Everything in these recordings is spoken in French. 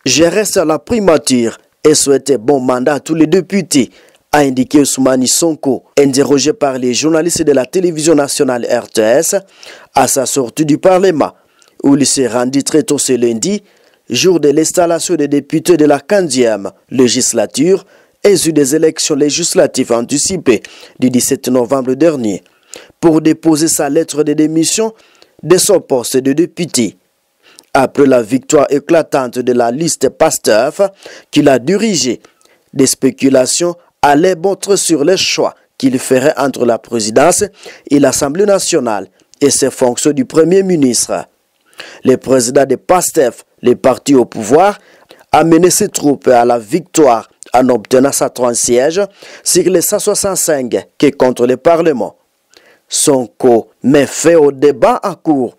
Je reste à la primature et souhaite bon mandat à tous les députés, a indiqué Ousmane Sonko, interrogé par les journalistes de la télévision nationale RTS à sa sortie du Parlement, où il s'est rendu très tôt ce lundi, jour de l'installation des députés de la 15e législature et des élections législatives anticipées du 17 novembre dernier, pour déposer sa lettre de démission de son poste de député. Après la victoire éclatante de la liste PASTEF qu'il a dirigée, des spéculations allaient montre sur les choix qu'il ferait entre la présidence et l'Assemblée nationale et ses fonctions du Premier ministre. Le président de PASTEF, le parti au pouvoir, a mené ses troupes à la victoire en obtenant 130 sièges sur les 165 qui contre le Parlement. Sonko met fin au débat en cours.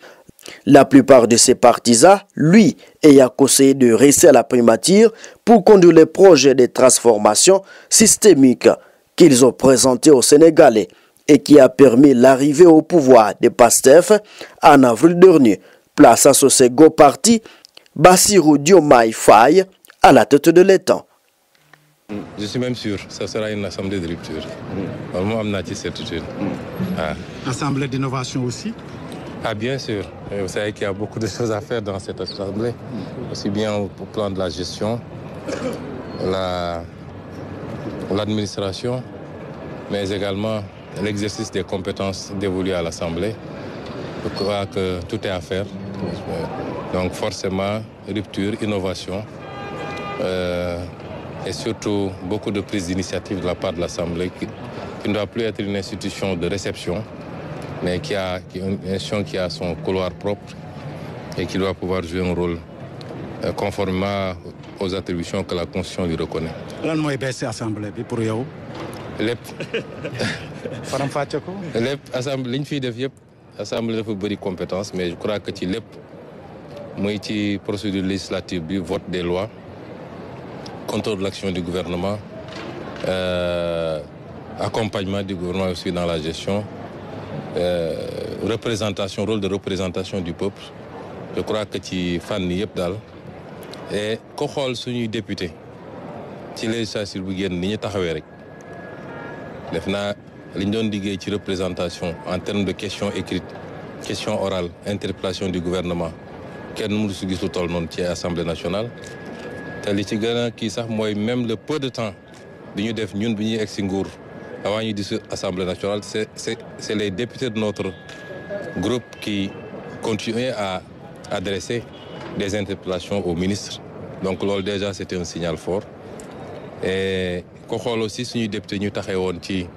La plupart de ses partisans, lui, ayant conseillé de rester à la primature pour conduire les projets de transformation systémique qu'ils ont présentés aux Sénégalais et qui a permis l'arrivée au pouvoir de PASTEF en avril dernier, plaçant son second parti, Bassirou Diomaye Faye, à la tête de l'État. Je suis même sûr, ça sera une assemblée de rupture. Vraiment, on a certitude. Assemblée d'innovation aussi? Ah, bien sûr. Et vous savez qu'il y a beaucoup de choses à faire dans cette assemblée, aussi bien au plan de la gestion, l'administration, mais également l'exercice des compétences dévolues à l'Assemblée. Je crois que tout est à faire. Donc forcément, rupture, innovation et surtout beaucoup de prises d'initiative de la part de l'Assemblée qui ne doit plus être une institution de réception, mais qui est une institution qui a son couloir propre et qui doit pouvoir jouer un rôle conformément aux attributions que la Constitution lui reconnaît. Lan mooy baisse assemblée bi pour yow? lépp. faram fàcce ko. lépp assemblée li ñu fiy def yëpp assemblée dafa bëri compétence, mais je crois que ci lépp muy ci procédure législative bi vote des lois, contrôle de l'action du gouvernement, accompagnement du gouvernement aussi dans la gestion, représentation, rôle de représentation du peuple. Je crois que ci fànn yëpp daal et ko xool suñuy député ci législature bu génn ni ñu taxawee rek def naa li ñu doon liggéey ci représentation en termes de questions écrites, questions orales, interpellation du gouvernement kenn mënu si gis lu toll noonu ci Assemblée nationale. te li ci gën a kii sax mooy même le peu de temps bi ñu def ñun bi ñuy egg si nguur avant ñu di Assemblée nationale, c'est les députés de notre groupe qui continuaient à adresser des interpellations au ministre. Donc loolu déjà c'était un signal fort. Et ko xool aussi suñuy député ñu taxee woon ci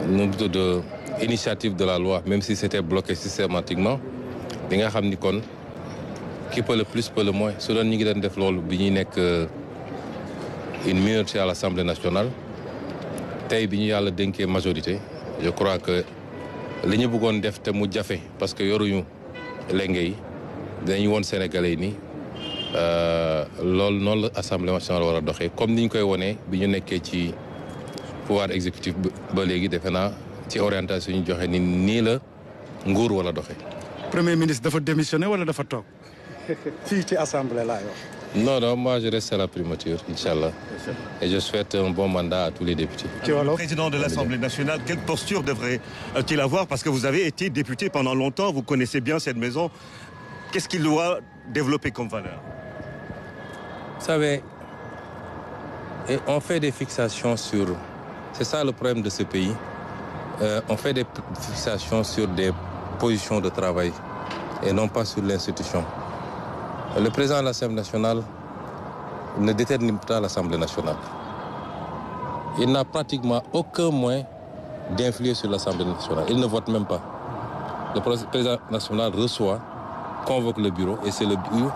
de initiative de la loi, même si c'était bloqué systématiquement, di nga xam ni kon qui peut le plus peut le moins. Su doon ñu ngi doon def loolu bi ñuy nekk une minorité à l'Assemblée nationale, tey bi ñu yàlla dénkee majorité, je crois que li ñu bëggoon def te mu jafe parce que yoruñu lenge yi dañuy woon Sénégalais yi ni loolu noonu la Assemblée nationale war a doxee comme ni ñu koy wonee bi ñu nekkee ci pouvoir exécutif ba léegi defe naa ci orientation ñu joxe ni nii la nguur wala doxee. Premier ministre dafa démissionné wala dafa toog fii ci Assemblée laa wax. Non, moi je reste à la primature, Inch'Allah. Et je souhaite un bon mandat à tous les députés. Le président de l'Assemblée nationale, quelle posture devrait-il avoir? Parce que vous avez été député pendant longtemps, vous connaissez bien cette maison. Qu'est-ce qu'il doit développer comme valeur? Vous savez, on fait des fixations sur... C'est ça le problème de ce pays. On fait des fixations sur des positions de travail et non pas sur l'institution. Le président de l'Assemblée nationale ne détermine pas l'Assemblée nationale. Il n'a pratiquement aucun moyen d'influer sur l'Assemblée nationale. Il ne vote même pas. Le président national reçoit, convoque le bureau et c'est le bureau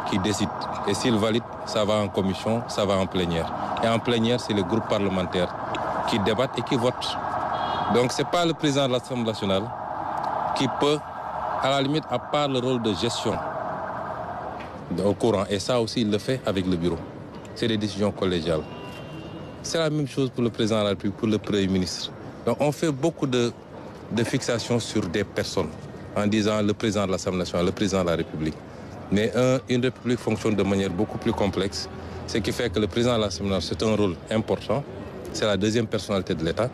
qui décide. Et s'il valide, ça va en commission, ça va en plénière. Et en plénière, c'est le groupe parlementaire qui débattent et qui votent. Donc ce n'est pas le président de l'Assemblée nationale qui peut, à la limite, à part le rôle de gestion, au courant. Et ça aussi, il le fait avec le bureau. C'est des décisions collégiales. C'est la même chose pour le président de la République, pour le Premier ministre. Donc on fait beaucoup de fixations sur des personnes en disant le président de l'Assemblée nationale, le président de la République. Mais une république fonctionne de manière beaucoup plus complexe, ce qui fait que le président de l'Assemblée nationale, c'est un rôle important. C'est la deuxième personnalité de l'État.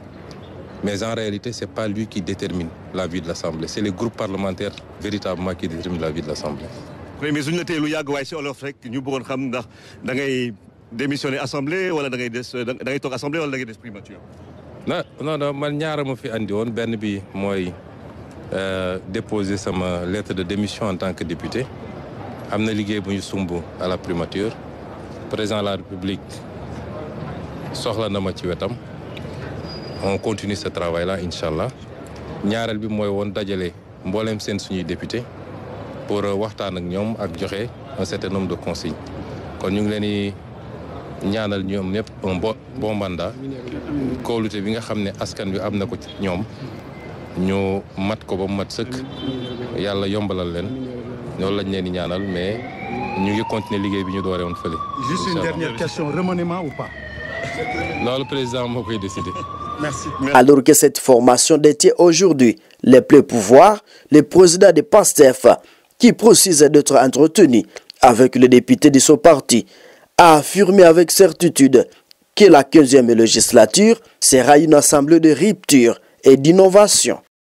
Mais en réalité, ce n'est pas lui qui détermine la vie de l'Assemblée. C'est les groupes parlementaires véritablement qui déterminent la vie de l'Assemblée. Oui, mais suñu la tee lu yàgg waaye si olof rek ñu bëggoon xam ndax da ngay démissionner assemblée wala da ngay toog assemblée wala da ngay des primature. non man ñaara ma fi andi woon benn bi mooy déposer sama lettre de démission en tant que député. am na liggéey bu ñu sumb à la primature. Président de la République soxla na ma ci wetam. On continue ce travail-là, Inch'Allah. ñaareel bi mooy woon dajale mbooleem seen suñuy député pour waxtaan ak ñoom ak joxe un certain nombre de consignes. kon ñu ngi leen di ñaanal ñoom ñëpp un bon mandat. kóolute bi nga xam ne askan bi am na ko ci ñoom ñu mat ko ba mu mat sëkk yàlla yombalal leen loolu lañ leen di ñaanal mais ñu ngi continuer liggéey bi ñu dooree woon fële. Juste une dernière question, remaniement ou pas? Non, le président moo koy décidé. Merci. Alors que cette formation détient aujourd'hui les pleins pouvoirs, le président de PASTEF, qui précise d'être entretenu avec le député de son parti, a affirmé avec certitude que la 15e législature sera une assemblée de rupture et d'innovation.